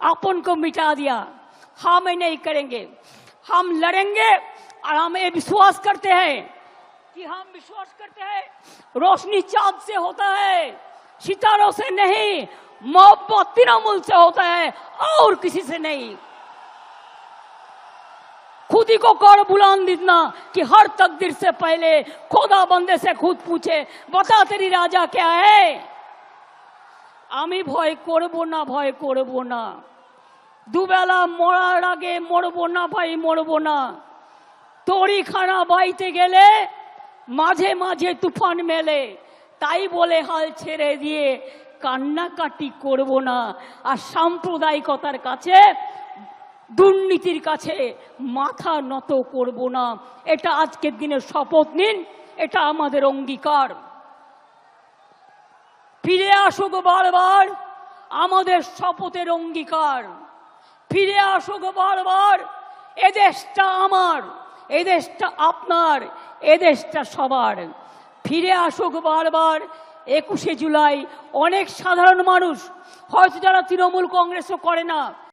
अपन को मिटा दिया। हम नहीं करेंगे, हम लड़ेंगे। और हम ये विश्वास करते हैं रोशनी चांद से होता है, सितारों से नहीं, मोहब्बत तृणमूल से होता है और किसी से नहीं। खुद ही को कर बुलान देना कि हर तकदीर से पहले खुदा बंदे से खुद पूछे, बता तेरी राजा क्या है। आमी भय करबो ना, भय करबो ना, दुबेला मरार आगे मरबो ना भाई, मरबो ना। तोड़ी खाना बाईते गेले माझे माझे तुफान मेले, ताई बोले हाल छेड़े दिए कान्नाकाटी करबो ना। আর সাম্প্রদায়িকতার কাছে, দুর্নীতির কাছে মাথা নত করব না। এটা আজকের দিনের শপথ নিন, এটা আমাদের অঙ্গীকার। ফিরে আসুক বারবার আমাদের শপথের অঙ্গীকার, ফিরে আসুক বারবার। এদেশটা আমার, এদেশটা আপনার, এদেশটা সবার। ফিরে আসুক বারবার 21শে জুলাই। অনেক সাধারণ মানুষ হয়তো যারা তৃণমূল কংগ্রেসও করে না,